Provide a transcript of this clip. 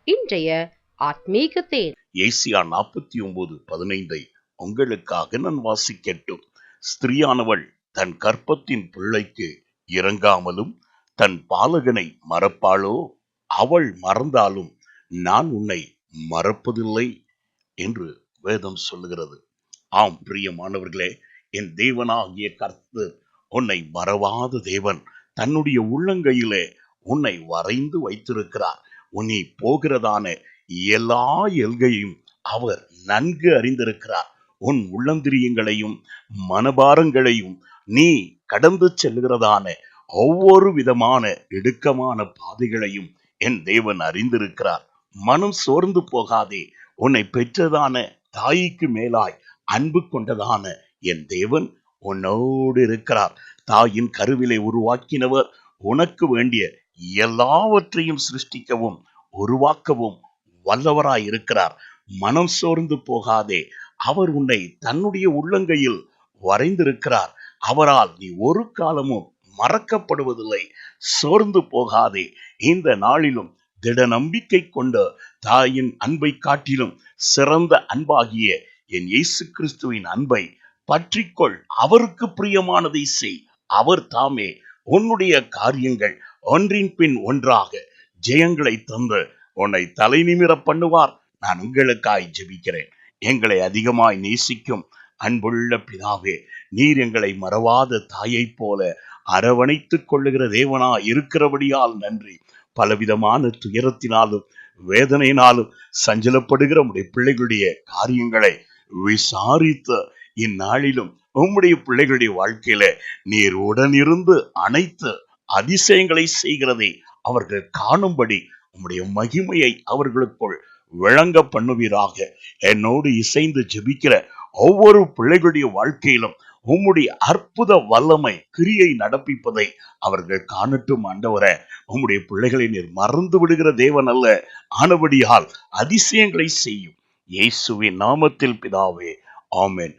இன்றைய ஆத்மீக தேன். ஏசியா 49:15 உங்களுக்காக நான் வாசிக்கட்டும். ஸ்திரீயானவள் தன் கற்பத்தின் பிள்ளைக்கு இறங்காமலும் தன் பாலகனை மறப்பாளோ? அவள் மறந்தாலும் நான் உன்னை மறப்பதில்லை என்று வேதம் சொல்லுகிறது. ஆம் பிரியமானவர்களே, என் தேவனாகிய கர்த்தர் உன்னை மறவாத தேவன். தன்னுடைய உள்ளங்கையிலே உன்னை வரைந்து வைத்திருக்கிறார். உன்னை போகிறதான எல்லா எல்கையும் அவர் நன்கு அறிந்திருக்கிறார். உன் உள்ளந்திரியங்களையும் மனபாரங்களையும் நீ கடந்து செல்கிறதான ஒவ்வொரு விதமான இடுக்கமான பாதைகளையும் என் தேவன் அறிந்திருக்கிறார். மனம் சோர்ந்து போகாதே. உன்னை பெற்றதான தாய்க்கு மேலாய் அன்பு கொண்டதான என் தேவன் உன்னோடு இருக்கிறார். தாயின் கருவிலை உருவாக்கினவர் உனக்கு வேண்டிய எல்லாவற்றையும் சிருஷ்டிக்கவும் உருவாக்கவும் வல்லவராய் இருக்கிறார். மனம் சோர்ந்து போகாதே. அவர் உன்னை தன்னுடைய உள்ளங்கையில் வரைந்திருக்கிறார். அவரால் நீ ஒரு காலமும் மறக்கப்படுவதில்லை. சோர்ந்து போகாதே. இந்த நாளிலும் திட நம்பிக்கை கொண்ட தாயின் அன்பை காட்டிலும் சிறந்த அன்பாகிய என் இயேசு கிறிஸ்துவின் அன்பை பற்றிக்கொள். அவருக்கு பிரியமானதை செய். அவர் தாமே உன்னுடைய காரியங்கள் ஒன்றின் பின் ஒன்றாக ஜெயங்களை தந்து உன்னை தலை நிமிர பண்ணுவார். நான் உங்களுக்காய் ஜெபிக்கிறேன். எங்களை அதிகமாய் நேசிக்கும் அன்புள்ள பிதாவே, நீர் எங்களை மறவாத தாயை போல அரவணைத்துக் கொள்ளுகிற தேவனா இருக்கிறபடியால் நன்றி. பலவிதமான துயரத்தினாலும் வேதனையினாலும் சஞ்சலப்படுகிற உம்முடைய பிள்ளைகளுடைய காரியங்களை விசாரித்த இந்நாளிலும் உம்முடைய பிள்ளைகளுடைய வாழ்க்கையில நீர் உடனிருந்து அனைத்து அதிசயங்களை செய்கிறதை அவர்கள் காணும்படி உம்முடைய மகிமையை அவர்களுக்குள் விளங்க பண்ணுவீராக. என்னோடு இசைந்து ஜெபிக்கிற ஒவ்வொரு பிள்ளைகளுடைய வாழ்க்கையிலும் உம்முடைய அற்புத வல்லமை கிரியை நடப்பிப்பதை அவர்கள் காணட்டும். ஆண்டவரே, உம்முடைய பிள்ளைகளை நீர் மறந்து விடுகிற தேவன் அல்ல. ஆனபடியால் அதிசயங்களை செய்யும். இயேசுவின் நாமத்தில் பிதாவே, ஆமென்.